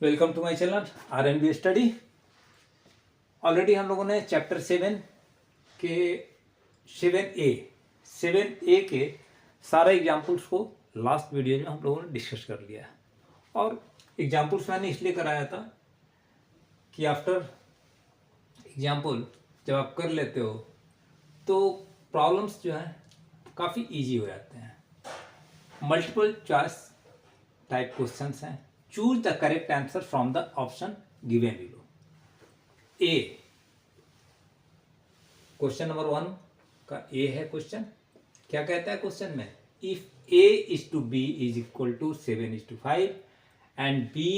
Welcome to my channel RNB study. Already हम लोगों ने चैप्टर 7 के 7A के सारा एग्जाम्पल्स को लास्ट वीडियो में हम लोगों ने डिस्कस कर लिया है। और एग्जाम्पल्स मैंने इसलिए कराया था कि आफ्टर एग्जाम्पल जब आप कर लेते हो तो प्रॉब्लम्स जो हैं काफ़ी इजी हो जाते हैं। मल्टीपल चॉइस टाइप क्वेश्चंस हैं। Choose the correct answer from the option given below. A, question number 1 का ए है क्वेश्चन। क्या कहता है क्वेश्चन में? If A is to B is equal to 7:5 and B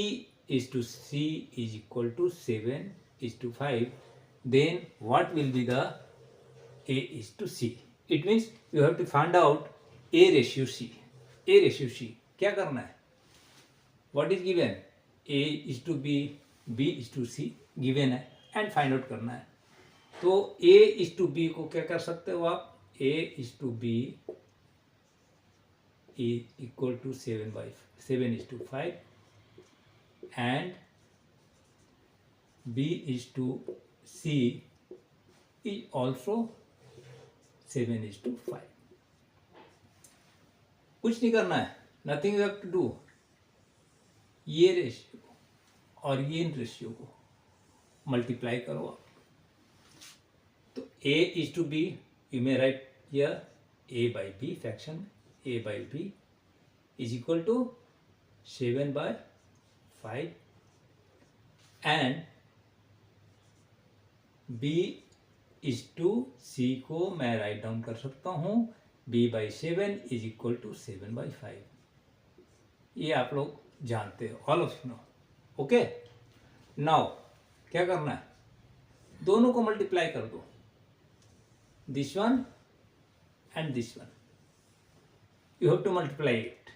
is to C is equal to 7:5, then what will be the A is to C? It means you have to find out A ratio C. A ratio C क्या करना है? What is given? A is to B, B is to C given है and find out करना है। तो A is to B को क्या कर सकते हो आप? A is to B is equal to 7:5 and B is to C is also 7:5। कुछ नहीं करना है, nothing you have to do. ये रेशियो और ये रेशियो को मल्टीप्लाई करो आप। तो A is to B, you may write here A by B fraction, A by B is equal to 7/5 and B is to C को मैं write down कर सकता हूँ B/7 is equal to 7/5। ये आप लोग जानते हो, all of you know. Okay, now क्या करना है? दोनों को मल्टीप्लाई कर दो, this one and this one. You have to multiply it.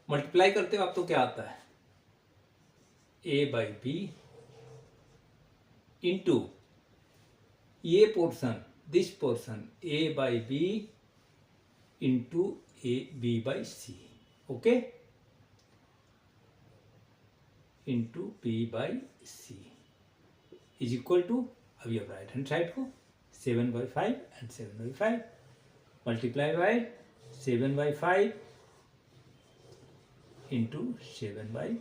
Multiply करते हो आप तो क्या आता है? A/B इंटू ये portion, this portion A/B into B/C। Okay, into B/C is equal to, अभी अब राइट हैंड साइड को 7/5 and 7/5 multiply by 7/5 into 7/5।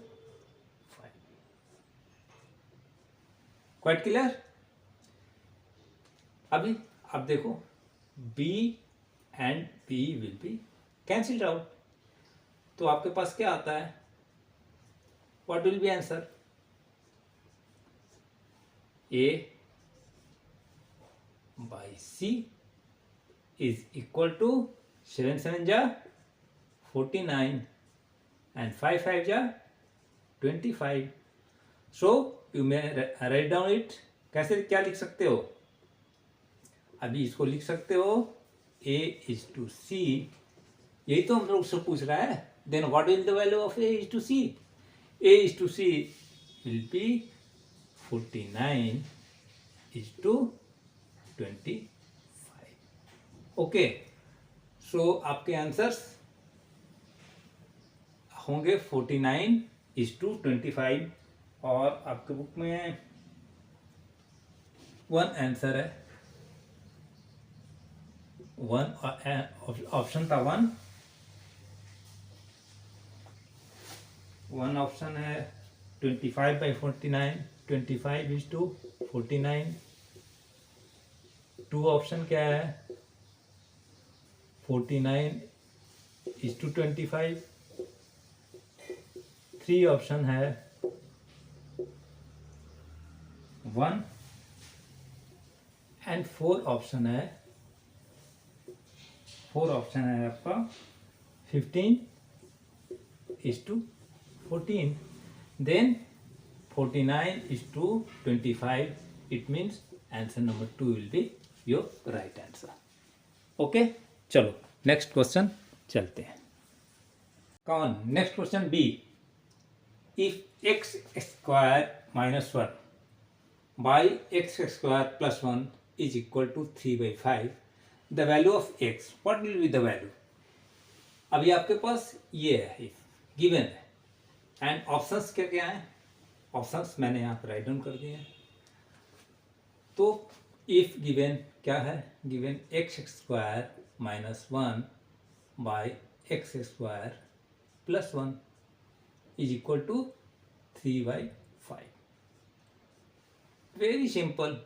Quite clear? अभी अब देखो B and B will be cancelled out. तो आपके पास क्या आता है? What will be answer? A by C is equal to 7/7 जा 49 and 5/5 जा 25. So you may write down it. कैसे क्या लिख सकते हो? अभी इसको लिख सकते हो A is to C। यही तो हम लोग से पूछ रहा है। Then what will the value of A is to C? A is to C will be 49 is to 25। Okay, सो आपके आंसर्स होंगे 49 is to 25। और आपके बुक में वन आंसर है, वन ऑप्शन था वन ऑप्शन है 25/49, 25 is to 49। टू ऑप्शन क्या है? 49 is to 25। थ्री ऑप्शन है 1 एंड फोर ऑप्शन है आपका 15 is to 14। then 49 is to 25। it means answer number 2 will be your right answer। Okay, चलो next question चलते हैं। कौन? Next question B. If x² - 1 by x² + 1 is equal to 3/5, the value of x, what will be the value? अभी आपके पास ये है, given है and options क्या क्या हैं, ऑप्शंस मैंने यहाँ पर राइट डाउन कर दिए हैं। तो इफ गिवन क्या है, given X square minus 1 by X square plus 1 is equal to 3/5। Very simple,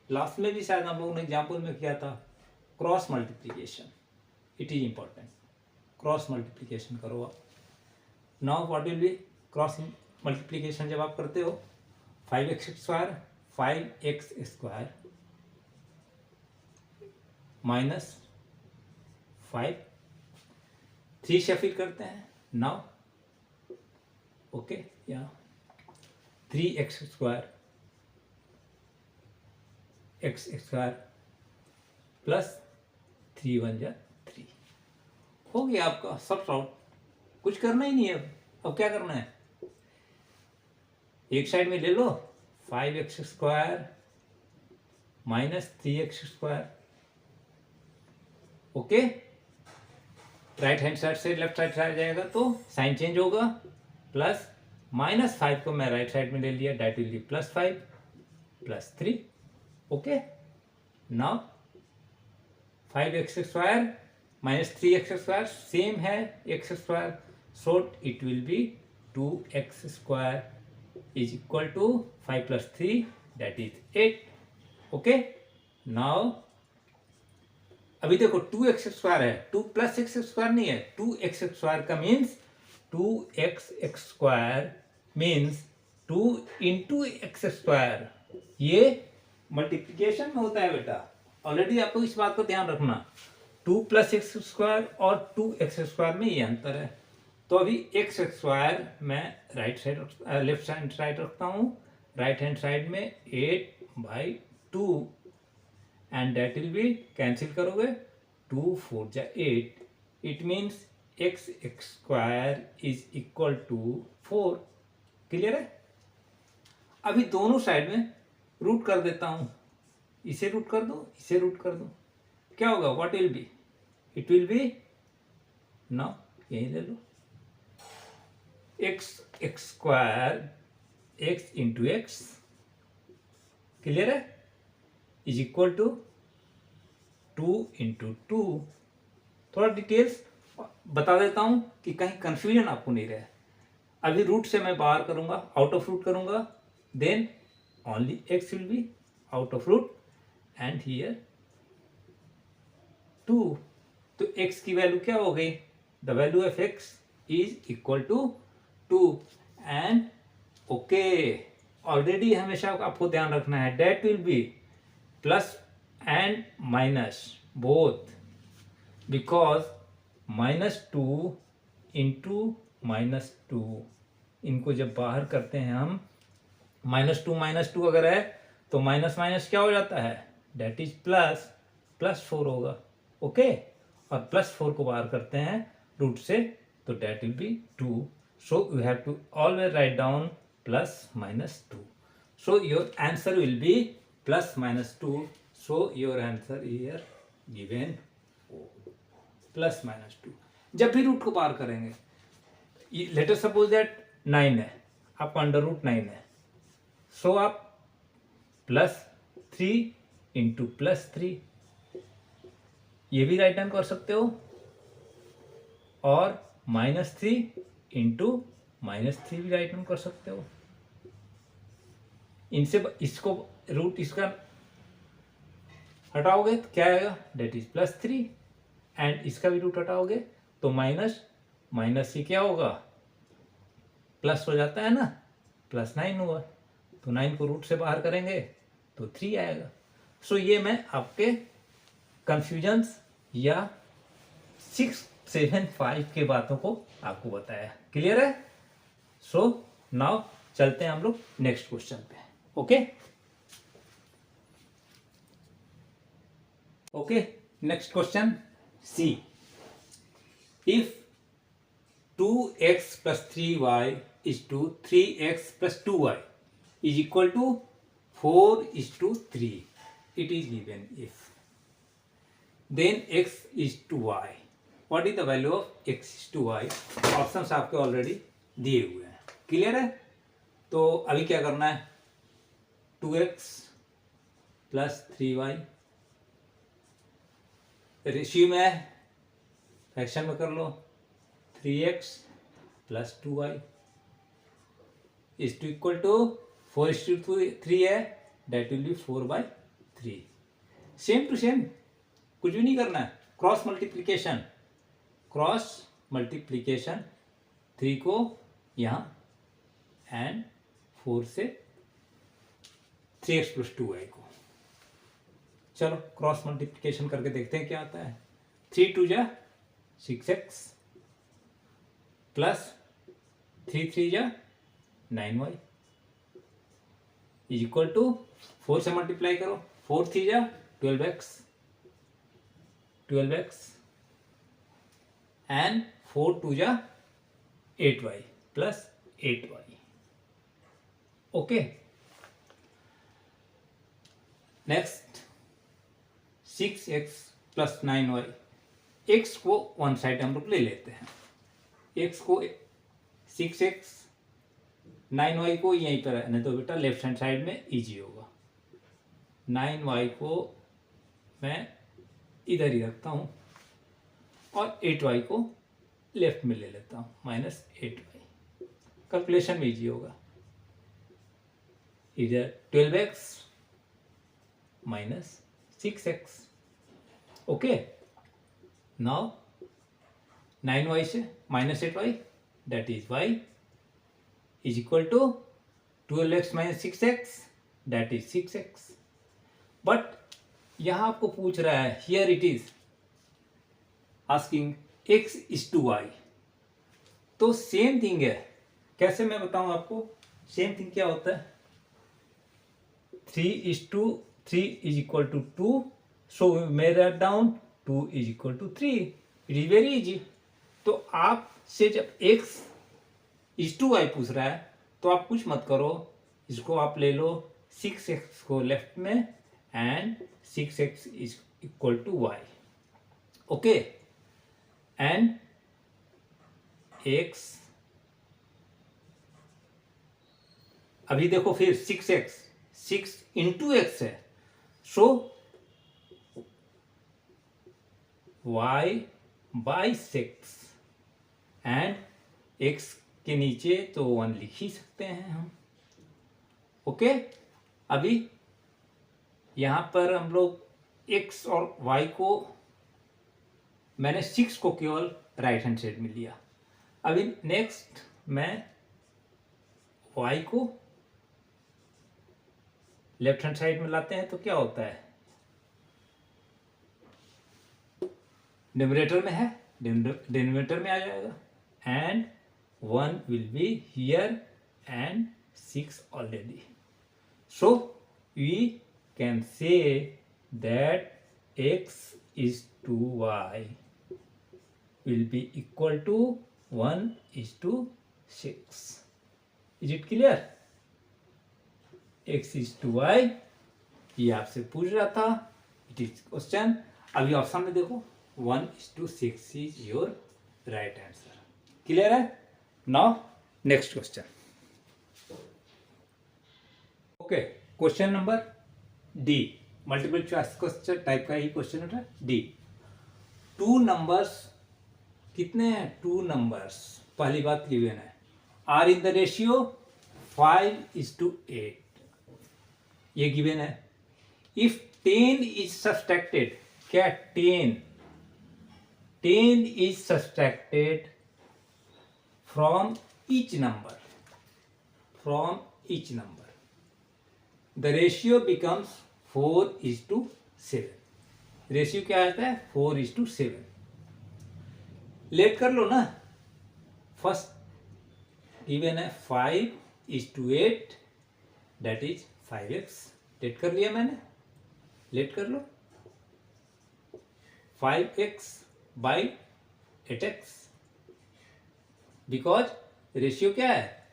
last में भी शायद हम लोगों ने एग्जाम्पल में किया था, cross multiplication, it is important. Cross multiplication करो आप। Now what will be cross multiplication जब आप करते हो, 5x square 5x square minus 5, 3 शफिल करते हैं नाउ, ओके, या 3x square x square plus 3 1 जा 3 हो गया आपका सब सॉल्व। कुछ करना ही नहीं है। अब क्या करना है, एक साइड में ले लो 5x square minus 3x square, okay, right hand side से लेफ्ट साइड आ जाएगा तो साइन चेंज होगा, प्लस माइनस 5 को मैं राइट साइड में ले लिया, that will be plus 5 plus 3, okay. Now 5x square minus 3x square same है x square, so it will be 2x square is equal to 5 plus 3 that is 8, okay. Now अभी देखो 2x square है, 2 plus x square नहीं है, 2x square का means 2x square means 2 into x square. ये multiplication में होता है बेटा, ऑलरेडी आपको इस बात को ध्यान रखना, 2 प्लस एक्स स्क्वायर और 2x स्क्वायर में ये अंतर है। तो अभी x स्क्वायर मैं right side left hand side रखता हूँ, राइट हैंड साइड में 8/2 and that will be, cancel करोगे 2 4 जा 8, it means x square is equal to 4। Clear है। अभी दोनों साइड में रूट कर देता हूं, इसे रूट कर दो, इसे रूट कर दो, क्या होगा, what will be, it will B, now यही ले लो, x square x into x, clear है, इज इक्वल टू 2 इंटू 2। थोड़ा डिटेल्स बता देता हूं कि कहीं कंफ्यूजन आपको नहीं रहे। अभी रूट से मैं बाहर करूंगा, आउट ऑफ रूट करूंगा, then only x will be out of root and here 2। तो x की वैल्यू क्या हो गई, the value of x is equal to 2 and okay. Already हमेशा आपको ध्यान रखना है, that will be plus and minus both, because -2 into -2, इनको जब बाहर करते हैं हम, -2 अगर है तो माइनस माइनस क्या हो जाता है, डेट इज प्लस, +4 होगा, ओके। और +4 को बाहर करते हैं रूट से तो that will be 2, so you have to always write down +-2, so your answer will be +-2, so your answer here given +-2। जब भी रूट को पार करेंगे, लेट अस सपोज दैट 9 है, आपका √9 है, सो आप +3 इंटू +3 ये भी राइट डाउन कर सकते हो, और -3 इंटू -3 भी राइट डाउन कर सकते हो। इनसे इसको रूट इसका हटाओगे तो क्या आएगा, डेट इज +3 एंड इसका भी रूट हटाओगे तो माइनस से क्या होगा, प्लस हो जाता है ना, +9 हुआ, तो 9 को रूट से बाहर करेंगे तो 3 आएगा। सो ये मैं आपके कंफ्यूजन्स या 6 7 5 के बातों को आपको बताया, क्लियर है। सो नाउ चलते हैं हम लोग नेक्स्ट क्वेश्चन पे, okay. Okay, next question C, if 2x plus 3y is to 3x plus 2y is equal to 4 is to 3, it is given if, then x is to y, what is the value of x is to y। Options आपके already दिए हुए हैं, clear है? तो अभी क्या करना है, 2x प्लस 3y, रेशियो में है, फ्रैक्शन में कर लो, 3x plus 2y is to equal to 4:3 है, that will be 4/3। Same to same, कुछ भी नहीं करना है, क्रॉस मल्टीप्लीकेशन 3 को यहाँ एंड 4 से 3x प्लस 2y को। चलो क्रॉस मल्टीप्लीकेशन करके देखते हैं क्या आता है। 3 2 जा 6x प्लस 3 3 जा 9y इज इक्वल टू 4 से मल्टीप्लाई करो, 4 3 जा 12x एंड 4 2 जा 8y plus 8y। Okay, next 6x plus 9y, x को वन साइड हम लोग ले लेते हैं, x को 6x 9y को यहीं पर रहने तो बेटा लेफ्ट हैंड साइड में इजी होगा। 9y को मैं इधर ही रखता हूँ और 8y को लेफ्ट में ले लेता हूँ, माइनस 8y, कैलकुलेशन में इजी होगा। इधर 12x minus 6x। Okay, now 9y से minus 8y, that is y is equal to 12x minus 6x, that is 6x। But यहाँ आपको पूछ रहा है, here it is asking x is to y, तो सेम थिंग है। कैसे मैं बताऊं आपको, सेम थिंग क्या होता है, 3 is to 3 is equal to 2, so we may write down 2 is equal to 3, it is very easy। तो आप से जब x इज टू वाई पूछ रहा है तो आप कुछ मत करो, इसको आप ले लो 6x को लेफ्ट में and 6x is equal to Y. Okay, and x, अभी देखो फिर 6x 6 इंटू x है, so y by 6 and x के नीचे तो 1 लिख ही सकते हैं हम। ओके, अभी यहां पर हम लोग x और y को, मैंने 6 को केवल राइट हैंड साइड में लिया। अभी नेक्स्ट मैं y को लेफ्ट हैंड साइड में लाते हैं तो क्या होता है, डिनोमिनेटर में है, डिनोमिनेटर में आ जाएगा and 1 will be here and 6 already, so we can say that x is to y will be equal to 1 is to 6। is it clear? x is to y, ये आपसे पूछ रहा था, इट इज क्वेश्चन। अभी option में देखो 1 is to 6 is your right answer। Clear है? Now next question. Okay, question number D, multiple choice question type का ही क्वेश्चन होता है। डी, 2 नंबर्स, कितने हैं 2 नंबर्स, पहली बात गिवन है, आर इन द रेशियो 5:8, ये गिवन है। इफ 10 इज सब्सट्रैक्टेड, क्या 10 is subtracted from each number, the ratio becomes 4:7। Ratio क्या आता है 4:7। लेट कर लो ना, फर्स्ट गिवन है 5:8, दैट इज 5x। लेट कर लिया मैंने, लेट कर लो 5x by 8x, because ratio क्या है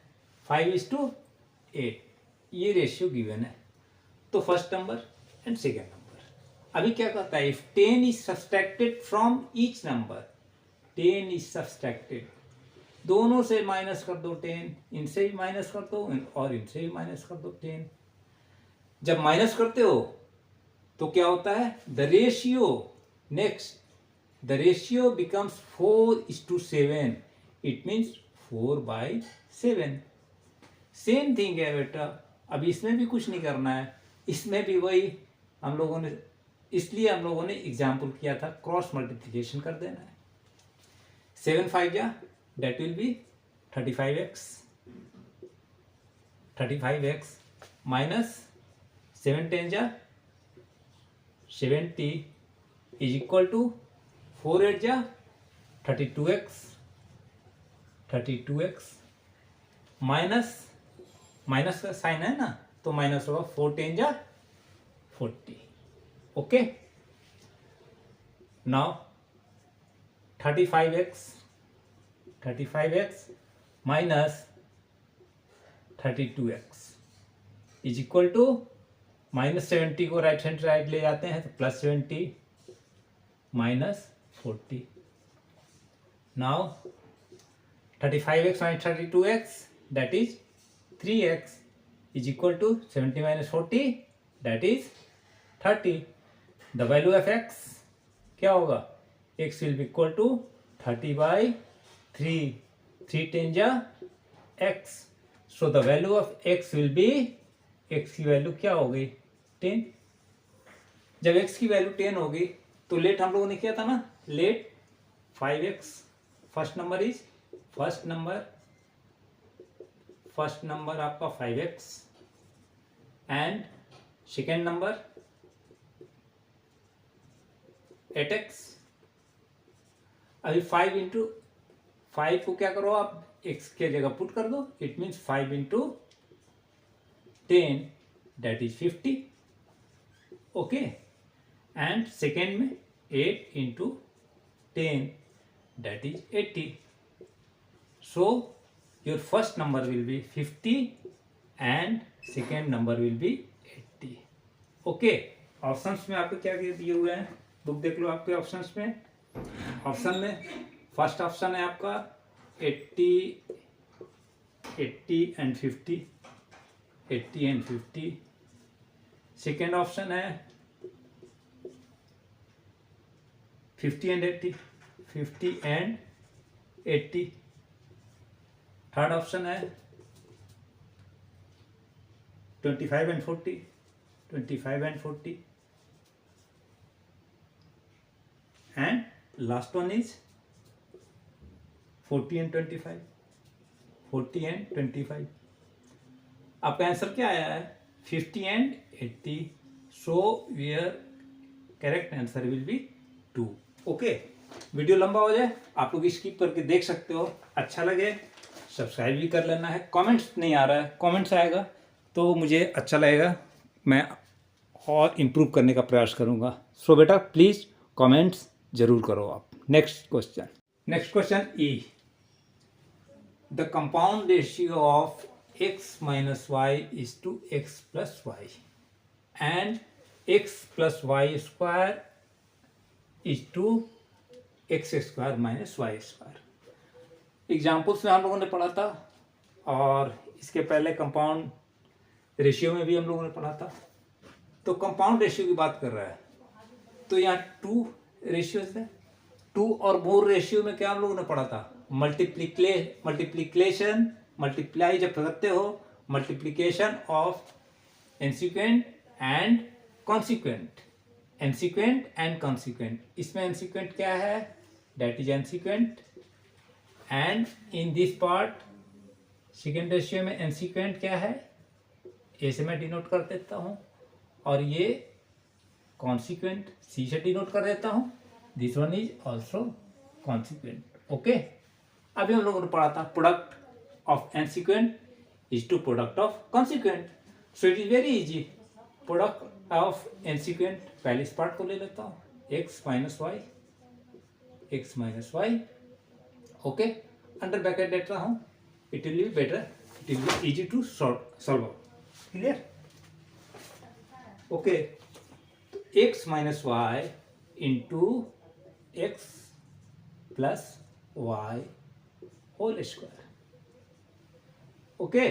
5:8, ये रेशियो गिवन है। तो first number and second number. अभी क्या कहता है, if 10 is subtracted from each number, 10 is subtracted दोनों से माइनस कर दो 10, इनसे भी माइनस कर दो और इनसे भी माइनस कर दो 10। जब माइनस करते हो तो क्या होता है, the ratio, next the ratio becomes 4:7, it means 4/7। Same thing है बेटा, अब इसमें भी कुछ नहीं करना है, इसमें भी वही हम लोगों ने, इसलिए हम लोगों ने एग्जाम्पल किया था, क्रॉस मल्टीप्लिकेशन कर देना है। 7 5 जा, that will be 35x, 35x minus 7 10 जा 70 is equal to 4 8 जा 32x, 32x माइनस, माइनस का साइन है ना, तो माइनस होगा 4 10 जा 40। Okay, now 35x minus 32x is equal to, minus 70 को राइट हैंड साइड ले जाते हैं तो plus 70 minus 40। Now 35x minus 32x that is 3x is equal to 70 minus 40 that is 30। The value of x क्या होगा, x will be equal to 30/3, 3 10 जा x, so the value of x will be, x की value क्या होगी 10। जब x की value 10 होगी तो लेट हम लोगों ने किया था ना, let 5x, first number is, first number आपका 5x and second number 8x। अभी 5 इंटू 5 को क्या करो आप, x के जगह पुट कर दो, it means 5 into 10 that is 50। Okay, and second में 8 into 10 that is 80। So your first number will be 50 and second number will be 80। Okay, options में आपको क्या दिए हुए हैं, बुक देख लो आपके ऑप्शंस में। ऑप्शन में फर्स्ट ऑप्शन है आपका 80 एंड 50, 80 एंड 50। सेकेंड ऑप्शन है 50 एंड 80, 50 एंड 80। थर्ड ऑप्शन है 25 and 40, 25 and 40। And last one is 40 and 25, 40 and 25। आपका आंसर क्या आया है, 50 and 80। So your correct answer will be 2। Okay, video लंबा हो जाए आप लोग स्किप करके देख सकते हो, अच्छा लगे सब्सक्राइब भी कर लेना है। कमेंट्स नहीं आ रहा है, कमेंट्स आएगा तो मुझे अच्छा लगेगा, मैं और इम्प्रूव करने का प्रयास करूँगा। सो बेटा प्लीज़ कमेंट्स जरूर करो आप। Next question E, the compound ratio of x minus y is to x plus y and x plus y square is to x square minus y square। Examples में हम लोगों ने पढ़ा था और इसके पहले कंपाउंड रेशियो में भी हम लोगों ने पढ़ा था। तो कंपाउंड रेशियो की बात कर रहा है तो यहाँ 2 रेशियोज है, 2 और मोर रेशियो में क्या हम लोगों ने पढ़ा था, मल्टीप्लिकेशन, मल्टीप्लाई जब करते हो, multiplication of insequent and consequent, insequent and consequent. इसमें इंसिक्वेंट क्या है, that is insequent, and in this part second ratio में इंसिक्वेंट क्या है, ए से मैं डिनोट कर देता हूँ, और ये कॉन्सिक्वेंट सी से डिनोट कर देता हूँ। This one is also consequent. Okay, अभी हम लोगों ने पढ़ा था product of insequent is to product of consequent, so it is very easy। product of insequent, पहले इस पार्ट को ले लेता हूँ, x minus y, okay, under bracket लेता हूँ, it will be better, it will be easy to solve out, clear। Okay, तो x minus y into x plus y whole square, okay,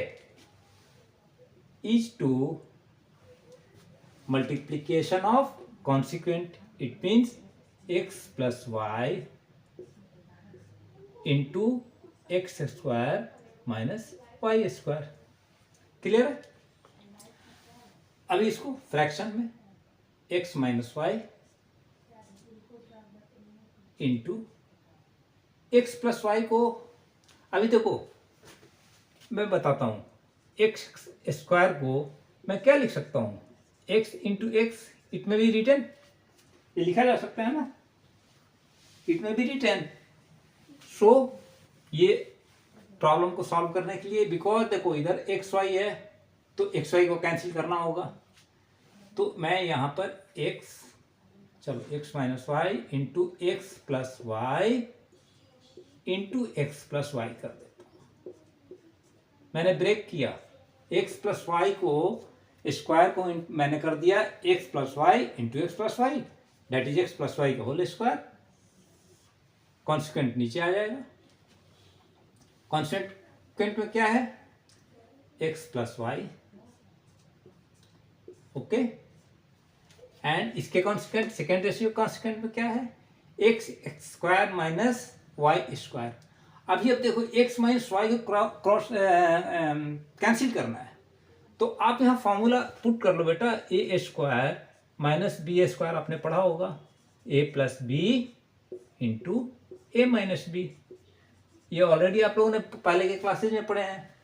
is to multiplication of consequent. It means x plus y into x square minus y square. Clear है? अभी इसको fraction में x minus Y into X plus Y को, अभी देखो मैं बताता हूं, एक्स स्क्वायर को मैं क्या लिख सकता हूं, x इंटू एक्स, इट में बी रिटर्न, ये लिखा जा सकता है ना, इट में बी रिटर्न. सो ये प्रॉब्लम को सॉल्व करने के लिए, बिकॉज देखो इधर एक्स वाई है तो एक्स वाई को कैंसिल करना होगा, तो मैं यहाँ पर एक्स, चलो X minus Y into X plus Y into X plus Y कर देता हूँ. मैंने ब्रेक किया, एक्स प्लस वाई को स्क्वायर को मैंने कर दिया X plus Y into X plus Y, that is X plus Y का होल स्क्वायर. कॉन्सिक्वेंट नीचे आ जाएगा. कॉन्सिक्वेंट में क्या है, X plus Y, okay, and इसके कॉन्सिक्वेंट सेकेंड रेशियो कॉन्सिक्वेंट में क्या है, X square minus Y square. अभी अब देखो एक्स माइनस वाई को क्रॉस कैंसिल करना है, तो आप यहाँ फॉर्मूला पुट कर लो बेटा, ए स्क्वायर माइनस बी स्क्वायर आपने पढ़ा होगा, ए प्लस बी इंटू ए माइनस बी, ये ऑलरेडी आप लोगों ने पहले के क्लासेज में पढ़े हैं.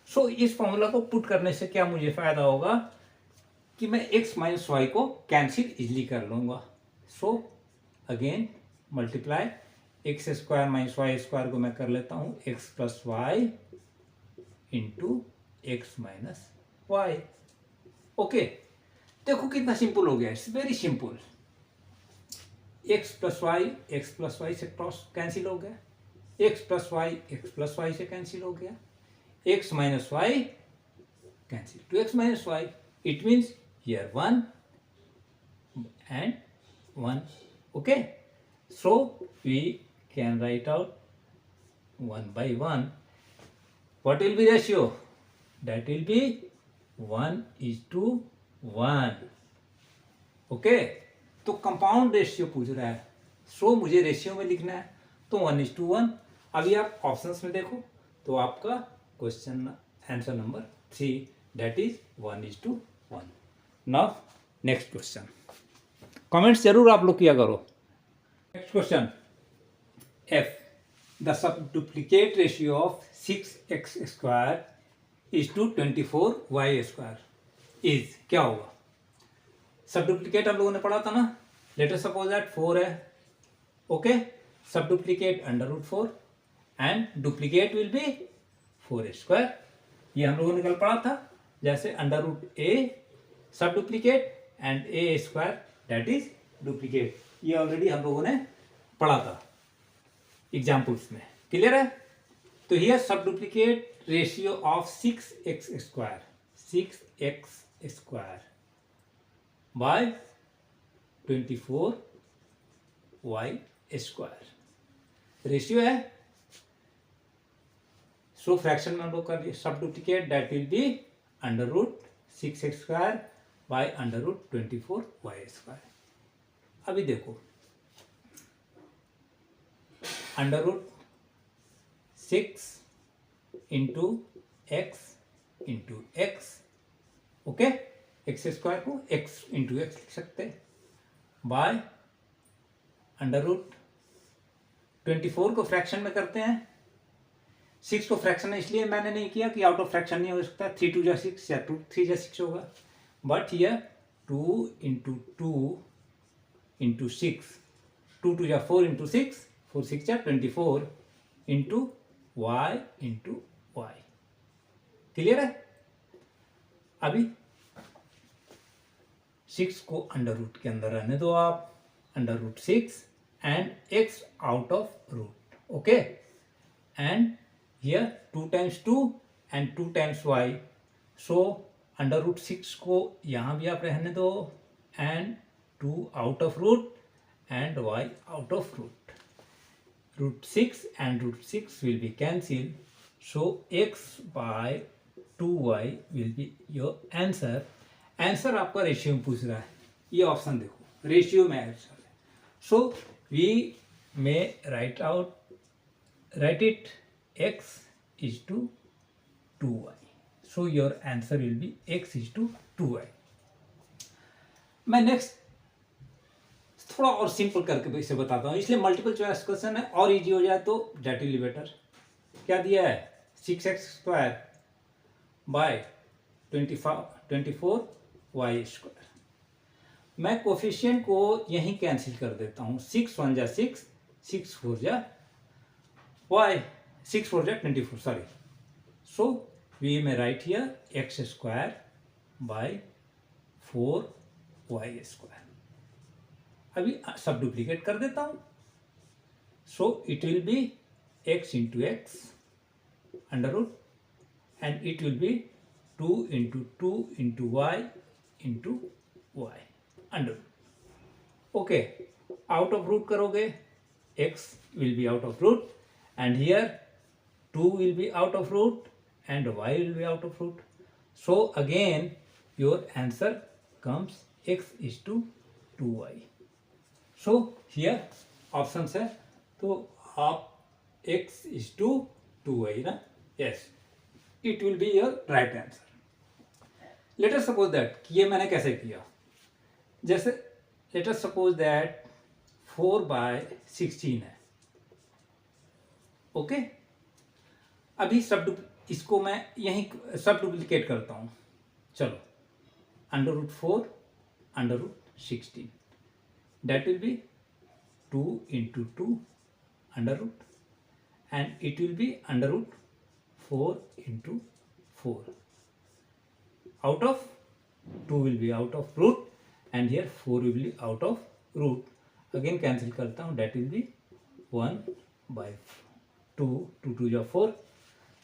सो इस फॉर्मूला को पुट करने से क्या मुझे फायदा होगा कि मैं एक्स माइनस वाई को कैंसिल इजिली कर लूंगा. So again multiply X square minus Y square को मैं कर लेता हूं X plus Y into X minus Y. Okay, देखो कितना सिंपल हो गया, it's very simple. X plus Y से क्रॉस कैंसिल हो गया, एक्स प्लस वाई से कैंसिल हो गया, X minus Y cancel to X minus Y. It means here 1 and 1. Okay, so we can write out 1 by 1. What will be ratio? That will be 1:1. Okay, तो compound ratio पूछ रहा है, सो मुझे ratio में लिखना है, तो 1:1. अभी आप ऑप्शंस में देखो तो आपका question answer number 3, that is 1:1. Now next question, comments जरूर आप लोग किया करो. Next question, if, the subduplicate ratio of 6x square is to 24y square is, क्या होगा. सब डुप्लीकेट आप लोगों ने पढ़ा था ना, लेट अस सपोज दैट 4 है, ओके, सब duplicate √4 and duplicate will be 4 square. ये हम लोगों ने कल पढ़ा था, जैसे √a सब duplicate and a square that is duplicate. ये ऑलरेडी हम लोगों ने पढ़ा था एग्जाम्पल्स में. क्लियर है? तो हियर सब duplicate ratio of 6x square by 24y square ratio है. सो फ्रैक्शन में हम लोग कर दिए, सब duplicate that will B √6x square by √24y square. अभी देखो √6 into x, okay, x square को x इंटू एक्स लिख सकते हैं, बाय √24 को फ्रैक्शन में करते हैं. 6 को फ्रैक्शन इसलिए मैंने नहीं किया कि आउट ऑफ फ्रैक्शन नहीं हो सकता, 3 2 जा 6 या 2 3 जा 6 होगा, बट हियर 2 इंटू 2 इंटू 6, 2 2 जा 4 इंटू 6, 4 6 जा 24 into y into y. Clear है? अभी 6 को अंडर रूट के अंदर रहने दो आप, √6 and x out of root, okay, and here 2 times 2 and 2 times y. So √6 को यहां भी आप रहने दो and 2 out of root and y out of root. √6 and √6 will be cancelled. So x by 2y will be your answer. Answer आपका ratio में पूछ रहा है, ये ऑप्शन देखो, रेशियो में आंसर है. So we may write it x is to 2y. So your answer will be x is to 2y. मैं नेक्स्ट थोड़ा और सिंपल करके इसे बताता हूँ, इसलिए मल्टीपल चॉइस क्वेश्चन है और इजी हो जाए तो डेट विल बी बेटर. क्या दिया है? 6x² bye 24y². मैं कोफिशिएंट को यहीं कैंसिल कर देता हूँ. 6 1 जा 6, 6 4 जा y, 6 4 जा 24, sorry. So we may write here x² by 4y². अभी सब डुप्लीकेट कर देता हूँ. So it will be x into X under root and it will be 2 into Y into Y under root. Okay, out of root करोगे x will be out of root and here 2 will be out of root and y will be out of root. So again your answer comes x is to 2y. So here options है, तो आप x is to 2y ना, yes, it will be your right answer. Let us suppose that, ये मैंने कैसे किया, जैसे let us suppose that 4 by 16 है. ओके, अभी सब इसको मैं यहीं सब डुप्लीकेट करता हूँ. चलो, under root 4 under root 16 that will be 2 into 2 under root and it will be under root 4 into 4. Out of 2 will be out of root and here 4 will be out of root. Again cancel करता हूँ, that will B 1 bye 2, 2 2 जा 4.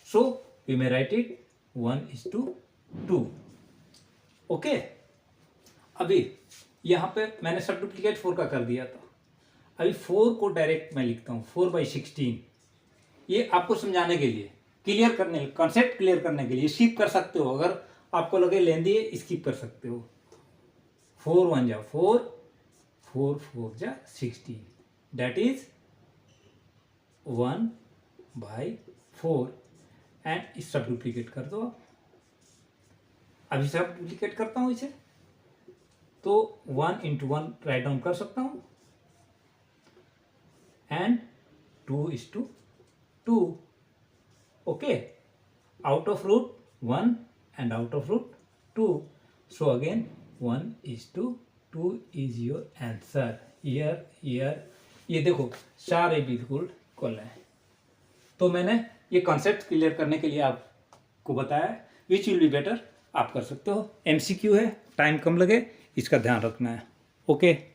So we may write it 1 is to 2. Okay, अभी यहाँ पे मैंने सब duplicate 4 का कर दिया था. अभी 4 को डायरेक्ट मैं लिखता हूँ 4 by 16. ये आपको समझाने के लिए, क्लियर करने, कॉन्सेप्ट क्लियर करने के लिए. स्किप कर सकते हो, अगर आपको लगे लेंदी है स्किप कर सकते हो. 4 1 जा 4, 4 4 जा 16, दैट इज 1 by 4 एंड इस सब डुप्लीकेट कर दो. अभी सब डुप्लीकेट करता हूँ इसे, तो 1 इंटू 1 राइट डाउन कर सकता हूँ and 2 is to 2. Okay, out of root 1 and out of root 2. So again 1 is to 2 is your answer. ये देखो सारे बिल्कुल इक्वल हैं. तो मैंने ये कॉन्सेप्ट क्लियर करने के लिए आपको बताया, विच विल बी बेटर. आप कर सकते हो. MCQ है, टाइम कम लगे, इसका ध्यान रखना है. ओके.